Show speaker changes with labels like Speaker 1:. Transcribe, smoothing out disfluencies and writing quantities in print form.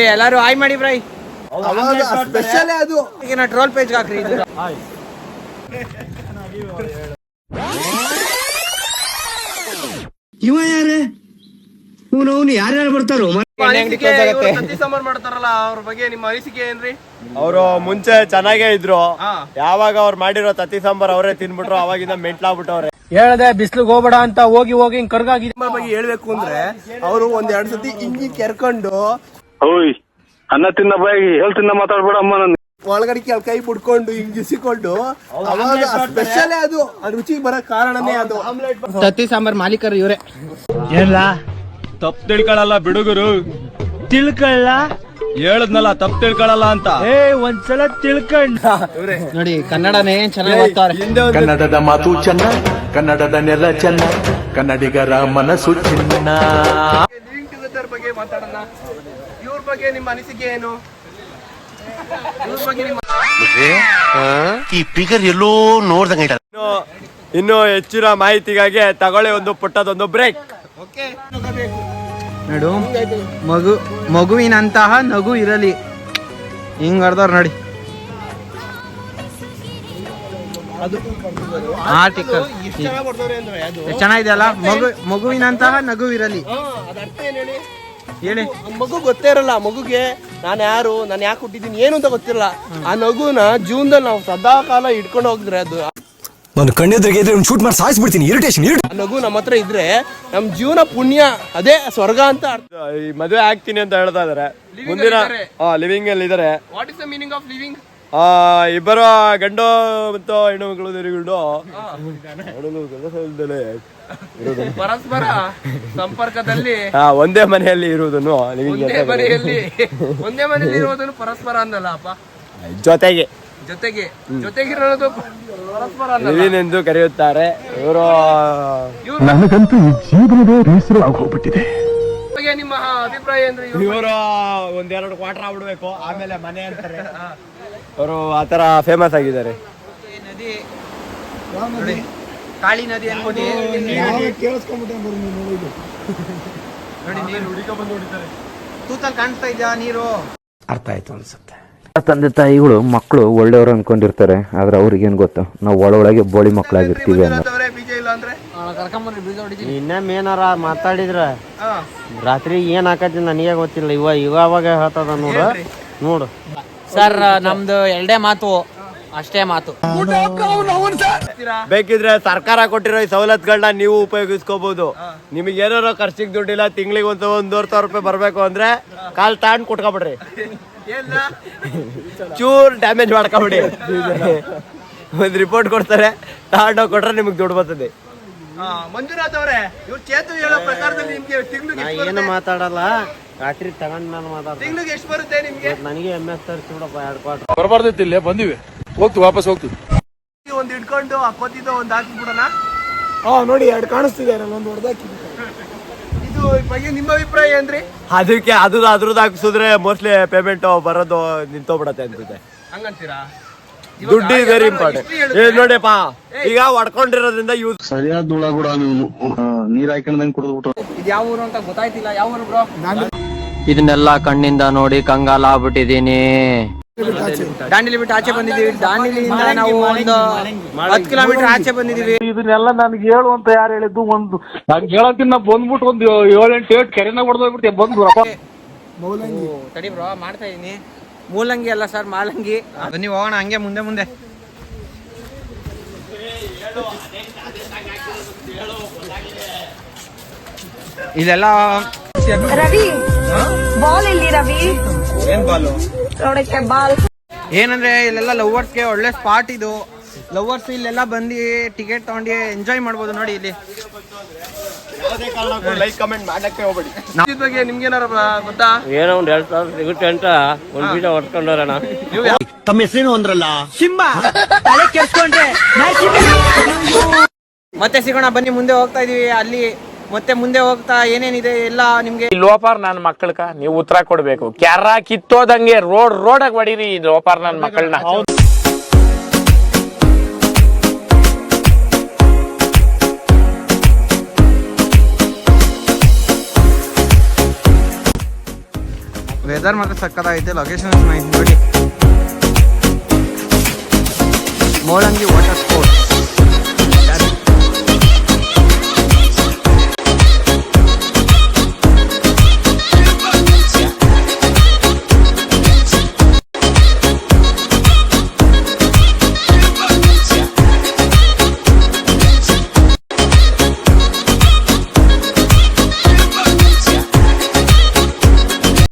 Speaker 1: ಎಲ್ಲಾರು ಆಯ್ ಮಾಡಿ ಬ್ರೈ.
Speaker 2: ಸ್ಪೆಷಲ್ ಅದು
Speaker 1: ಈಗ ಟ್ರೋಲ್ ಪೇಜ್ ಹಾಕ್ರಿ ಇದು.
Speaker 2: ಇವ ಯಾರೇ ಅವನು ಯಾರ್ಯಾರು ಬರ್ತಾರೋ
Speaker 1: ಸಾಂಬಾರ್ ಮಾಡ್ತಾರಲ್ಲ ಅವ್ರ ಬಗ್ಗೆ ನಿಮ್ಮ ಅನಿಸಿಕೆ ಏನ್ರಿ?
Speaker 3: ಅವರು ಮುಂಚೆ ಚೆನ್ನಾಗೇ ಇದ್ರು, ಯಾವಾಗ ಅವ್ರು ಮಾಡಿರೋ ತತ್ತಿ ಸಾಂಬಾರ್ ಅವರೇ ತಿನ್ಬಿಟ್ರು ಅವಾಗಿಂದ ಮೆಂಟ್ಲಾಗ್ಬಿಟ್ಟವ್ರೆ.
Speaker 1: ಹೇಳ್ದೆ ಬಿಸ್ಲಿಗೆ ಹೋಗ್ಬೇಡ ಅಂತ ಹೋಗಿ ಹೋಗಿ ಕರ್ಗಾಗಿ
Speaker 2: ಬಗ್ಗೆ ಹೇಳ್ಬೇಕು ಅಂದ್ರೆ ಅವರು ಒಂದೆರಡು ಸತಿ ಇಂಗಿ ಕೆರ್ಕೊಂಡು
Speaker 4: ಅನ್ನ ತಿನ್ನ ಬಾಯಿ ಹೇಳ್ತಿನ್ನ ಮಾತಾಡ್ಬೇಡ ಅಮ್ಮ ನನ್ನ
Speaker 2: ಒಳಗಡೆ ಕೈ ಬಿಡ್ಕೊಂಡು ಹಿಂಗಿಸಿಕೊಂಡು ಅವಾಗ ಸ್ಪೆಷಲ್ ಅದು ರುಚಿಗೆ ಬರೋ ಕಾರಣನೇ ಅದು.
Speaker 1: ತತ್ತಿ ಸಾಂಬಾರ್ ಮಾಲೀಕರು ಇವರೇ.
Speaker 3: ಏನ್ಲ ತಪ್ಪು ತಿಳ್ಕೊಳಲ್ಲ ಬಿಡುಗರು,
Speaker 1: ತಿಳ್ಕೊಳ್ಳ
Speaker 3: ಹೇಳದ್ನಲ್ಲ ತಪ್ಪು ತಿಳ್ಕೊಳಲ್ಲ ಅಂತ.
Speaker 1: ಒಂದ್ಸಲ ತಿಳ್ಕೊಂಡ ನೋಡಿ ಕನ್ನಡನೇ ಚೆನ್ನಾಗಿ ಓದ್ತಾರೆ.
Speaker 5: ಕನ್ನಡದ ಮಾತು ಚೆನ್ನ, ಕನ್ನಡದ ನೆಲ ಚೆನ್ನ, ಕನ್ನಡಿಗರ ಮನಸ್ಸು ಚಿನ್ನ.
Speaker 2: ಲಿವಿಂಗ್ ಟುಗೆದರ್ ಬಗ್ಗೆ ಮಾತಾಡೋಣ. ಇವ್ರ ಬಗ್ಗೆ ನಿಮ್ಮ ಅನಿಸಿಕೆ ಏನು? ಇವ್ರ ಬಗ್ಗೆ
Speaker 6: ಈ ಫಿಗರ್ ಎಲ್ಲೋ ನೋಡ್ದಂಗ
Speaker 3: ಇನ್ನು ಹೆಚ್ಚಿನ ಮಾಹಿತಿಗಾಗಿ ತಗೊಳ್ಳಿ ಒಂದು ಪುಟ್ಟದೊಂದು ಬ್ರೇಕ್.
Speaker 1: ನೋಡು ಮಗುವಿನಂತಹ ನಗು ಇರಲಿ ಹಿಂಗ್ ಅರ್ದಾರ ನೋಡಿ. ಆರ್ಟಿಕಲ್ ಚೆನ್ನಾಗಿದೆ ಅಲ್ಲ. ಮಗುವಿನಂತಹ ನಗು ಇರಲಿ ಹೇಳಿ.
Speaker 2: ಮಗು ಗೊತ್ತೇ ಇರಲ್ಲ ಮಗುಗೆ ನಾನು ಯಾರು, ನಾನು ಯಾಕೆ ಹುಟ್ಟಿದ್ದೀನಿ ಏನು ಅಂತ ಗೊತ್ತಿರಲ್ಲ. ಆ ನಗುನ ಜೀವನದಲ್ಲಿ ನಾವು ಸದಾ ಕಾಲ ಇಟ್ಕೊಂಡು ಹೋಗಿದ್ರೆ ಅದು
Speaker 7: ನಾನು ಕಣ್ಣೆದ್ರಿಗೆ ಶೂಟ್ ಮಾಡಿ ಸಾಯಿಸ್ಬಿಡ್ತೀನಿ. ಇರಿಟೇಷನ್
Speaker 2: ಆ ನಗು ನಮ್ಮ ಹತ್ರ ಇದ್ರೆ ನಮ್ ಜೀವನ ಪುಣ್ಯ, ಅದೇ ಸ್ವರ್ಗ ಅಂತ ಅರ್ಥ.
Speaker 3: ಈ ಮದುವೆ ಆಗ್ತೀನಿ ಅಂತ ಹೇಳ್ತಾ ಇದಾರೆ. ಮುಂದಿನ ಲಿವಿಂಗ್ ಅಲ್ಲಿ ಇದಾರೆ.
Speaker 2: What is the meaning of living?
Speaker 3: ಇಬ್ಬರು ಗಂಡು ಮತ್ತು ಹೆಣ್ಣು ಮಕ್ಕಳು
Speaker 2: ಪರಸ್ಪರ ಸಂಪರ್ಕದಲ್ಲಿ
Speaker 3: ಒಂದೇ ಮನೆಯಲ್ಲಿ ಇರುವುದನ್ನು
Speaker 2: ಒಂದೇ ಮನೆಯಲ್ಲಿ ಇರುವುದನ್ನು ಪರಸ್ಪರ ಅನ್ನಲ್ಲ ಅಪ್ಪ.
Speaker 3: ಜೊತೆಗೆ
Speaker 2: ಜೊತೆಗಿರೋದು ಪರಸ್ಪರ
Speaker 3: ಎಂದು ಕರೆಯುತ್ತಾರೆ. ಇವರು
Speaker 5: ನನಗಂತೂ ಈ ಜೀವನವೇ ಬೇಸರ ಆಗೋಗ್ಬಿಟ್ಟಿದೆ.
Speaker 2: ನಿಮ್ಮ ಅಭಿಪ್ರಾಯ ಅಂದ್ರೆ
Speaker 3: ಇವರು ಒಂದೆರಡು ಕ್ವಾರ್ಟರ್ ಆಗ್ಬಿಡ್ಬೇಕು ಆಮೇಲೆ ಮನೆ ಅಂತಾರೆ. ಅವರು ಆತರ ಫೇಮಸ್ ಆಗಿದ್ದಾರೆ.
Speaker 1: ನದಿ ಕಾಳಿ ನದಿ ಅನ್ಬೋದು ತೂತಲ್ಲಿ ಕಾಣಿಸ್ತಾ ಇದೆಯಾ ನೀರು?
Speaker 7: ಅರ್ಥ ಆಯ್ತು ಅನ್ಸುತ್ತೆ.
Speaker 8: ತಂದೆ ತಾಯಿಗಳು ಮಕ್ಕಳು ಒಳ್ಳೆಯವರು ಅನ್ಕೊಂಡಿರ್ತಾರೆ, ಆದ್ರೆ ಅವ್ರಿಗೇನು ಗೊತ್ತು ನಾವು ಒಳಗೆ ಬೋಳಿ ಮಕ್ಕಳಾಗಿರ್ತೀವಿ ಅನ್ನೋ.
Speaker 1: ಇನ್ನೇನಾರ ಮಾತಾಡಿದ್ರ ರಾತ್ರಿ ಏನ್ ಹಾಕತಿ ನನಗೆ ಗೊತ್ತಿಲ್ಲ. ಇವಾಗ ಹೇಳ್ತದ ನೋಡು ಸರ್. ನಮ್ದು ಎರಡೇ ಮಾತು, ಅಷ್ಟೇ ಮಾತು.
Speaker 3: ಬೇಕಿದ್ರೆ ಸರ್ಕಾರ ಕೊಟ್ಟಿರೋ ಈ ಸವಲತ್ತುಗಳನ್ನ ನೀವು ಉಪಯೋಗಿಸ್ಕೋಬಹುದು. ನಿಮಗೆ ಏನಾರೋ ಖರ್ಚಿಗೆ ದುಡ್ಡಿಲ್ಲ, ತಿಂಗಳಿಗೆ ಒಂದು 1,200 ರೂಪಾಯಿ ಬರ್ಬೇಕು ಅಂದ್ರೆ ಕಾಲ್ ತಾಂಡ್ ಕೊಟ್ಕೊಬಿಡ್ರಿ, ಚೂರ್ ಡ್ಯಾಮೇಜ್ ಮಾಡ್ಕೊಬಿಡಿ. ಒಂದ್ ರಿಪೋರ್ಟ್ ಕೊಡ್ತಾರೆ, ತಗೊಂಡೋಗಿ ಕೊಟ್ರೆ ನಿಮ್ಗೆ ದುಡ್ಡು ಬರ್ತದೆ.
Speaker 2: ಮಂಜುನಾಥ್ ಅವರೇ, ಇವ್ರು ಚೇತು ಹೇಳೋ ಪ್ರಕಾರದಲ್ಲಿ ನಿಮ್ಗೆ ತಿಂಗಳಿಗೆ
Speaker 1: ಏನು ಮಾತಾಡಲ್ಲ, ರಾತ್ರಿ ತಗೊಂಡ್ ನಾನು ಮಾತಾಡ.
Speaker 2: ತಿಂಗಳಿಗೆ ಎಷ್ಟು ಬರುತ್ತೆ ನಿಮ್ಗೆ?
Speaker 1: ನನಗೆ MS ತರಿಸ್ಬಿಡಪ್ಪ 2 ಕ್ವಾರ್ಟರ್.
Speaker 5: ಬರಬಾರ್ದೈತಿ ಇಲ್ಲೇ ಬಂದಿವಿ, ಹೋಗ್ತೀವಿ ವಾಪಸ್ ಹೋಗ್ತೀವಿ.
Speaker 2: ಒಂದ್ ಇಟ್ಕೊಂಡು ಆ ಕೊತ್ತಿದ್ದ ಒಂದ್ ಹಾಕಿಬಿಡೋಣ.
Speaker 3: ನೋಡಿ 2 ಕಾಣಿಸ್ತಿದೆ, ಒಂದು ಹೊಡೆದಾಕಿ.
Speaker 2: ಇದು ಬಗ್ಗೆ ನಿಮ್ಮ ಅಭಿಪ್ರಾಯ ಏನ್ರಿ?
Speaker 3: ಅದಕ್ಕೆ ಅದ್ರದ್ದು ಹಾಕಿಸಿದ್ರೆ ಮೋಸ್ಟ್ಲಿ ಪೇಮೆಂಟ್ ಬರೋದು ನಿಂತೋಗ್ಬಿಡತ್ತೆ ಅನ್ಸುತ್ತೆ.
Speaker 2: ಹಂಗಂತೀರಾ?
Speaker 3: ದುಡ್ಡು ವೆರಿ ಇಂಪಾರ್ಟೆಂಟ್. ನೋಡಿಪ್ಪ, ಈಗ ಹೊಡ್ಕೊಂಡಿರೋದ್ರಿಂದ ಯೂಸ್
Speaker 4: ಸರಿಯಾದ ಧೂಳ ಕೂಡ ನೀರ್ ಹಾಕೊಂಡಂಗ್ ಕುಡಿದ್ಬಿಟ್ಟು.
Speaker 2: ಇದು ಯಾವ ಊರು ಅಂತ ಗೊತ್ತಾಯ್ತಿಲ್ಲ. ಯಾವ ಊರು ಬ್ರೋ?
Speaker 1: ಇದನ್ನೆಲ್ಲ ಕಣ್ಣಿಂದ ನೋಡಿ ಕಂಗಾಲ ಆಗ್ಬಿಟ್ಟಿದೀನಿ. ದಾಂಡೇಲಿ ಬಿಟ್ಟು ಆಚೆ ಬಂದಿದೀವಿ. ದಾಂಡೇಲಿಯಿಂದ ನಾವು ಒಂದು 10 ಕಿಲೋಮೀಟರ್ ಆಚೆ ಬಂದಿದೀವಿ.
Speaker 4: ಇದನ್ನೆಲ್ಲ ನನ್ಗೆ ಹೇಳು ಅಂತ ಯಾರು ಹೇಳಿದ್ದು? ಒಂದು ನನ್ಗೆ ಹೇಳಕ್ಕಿಂತ ನಾ ಬಂದ್ಬಿಟ್ಟು ಒಂದು 7-8 ಕೆರೆನ ಹೊಡೆದೋಗ್ಬಿಟ್ಟೆ ಬಂದು.
Speaker 1: ತಡಿ ಬ್ರೋ, ಮಾಡ್ತಾ ಇದೀನಿ. ಮೂಲಂಗಿ ಅಲ್ಲ ಸರ್, ಮಾಲಂಗಿ. ಬನ್ನಿ ಹೋಗೋಣ ಹಂಗೆ ಮುಂದೆ. ಇಲ್ಲೆಲ್ಲ
Speaker 9: ರವಿ ಬಾಲ್ ಇಲ್ಲಿ. ರವಿ
Speaker 1: ಏನ್ ಬಾಲು?
Speaker 9: ನೋಡಕ್ಕೆ ಬಾಲ್
Speaker 1: ಏನಂದ್ರೆ ಇಲ್ಲೆಲ್ಲ ಲವರ್ಸ್ಗೆ ಒಳ್ಳೆ ಸ್ಪಾಟ್ ಇದು. ಲವರ್ಸ್ ಇಲ್ಲೆಲ್ಲ ಬಂದು ಟಿಕೆಟ್ ತಗೊಂಡು ಎಂಜಾಯ್ ಮಾಡ್ಬೋದು. ನೋಡಿ ಇಲ್ಲಿ
Speaker 3: ಲೈಕ್ ಕಮೆಂಟ್ ಮಾಡಕ್ಕೆ ಹೋಗ್ಬೇಡಿ.
Speaker 2: ಇದ್ರ ಬಗ್ಗೆ ನಿಮ್ಗೇನಾರ ಗೊತ್ತಾ?
Speaker 1: ಏನೋ ಒಂದ್ 2,000 ಸಿಗುತ್ತೆ ಅಂತ ಒಂದ್ ಬೀಜ ಹೊಡ್ಕೊಂಡವ್ರಣ.
Speaker 7: ತಮ್ಮ ಹೆಸರೇನು ಅಂದ್ರಲ್ಲ?
Speaker 1: ಸಿಂಬಾ. ತಲೆ ಕೆಡ್ಸ್ಕೊಂಡ್ರೆ ಮತ್ತೆ ಸಿಗೋಣ ಬನ್ನಿ. ಮುಂದೆ ಹೋಗ್ತಾ ಇದೀವಿ. ಅಲ್ಲಿ ಮತ್ತೆ ಮುಂದೆ ಹೋಗ್ತಾ ಏನೇನಿದೆ ಎಲ್ಲ ನಿಮ್ಗೆ.
Speaker 10: ಲೋಪಾರ್ ನನ್ ಮಕ್ಕಳ್ಕ ನೀವು ಉತ್ತರ ಕೊಡ್ಬೇಕು. ಕ್ಯಾರ ಕಿತ್ತೋದಂಗೆ ರೋಡಾಗ ಹೊಡೀರಿ ಲೋಪಾರ್ ನನ್ ಮಕ್ಕಳನ್ನ.
Speaker 2: ವೆದರ್ ಮಾತ್ರ ಸಕ್ಕತ್ತಾಗೈತೆ. ಲೊಕೇಶನ್ ನೋಡಿ, ಮೋಳಂಗಿ ವಾಟರ್ ಸ್ಪೋರ್ಟ್ಸ್.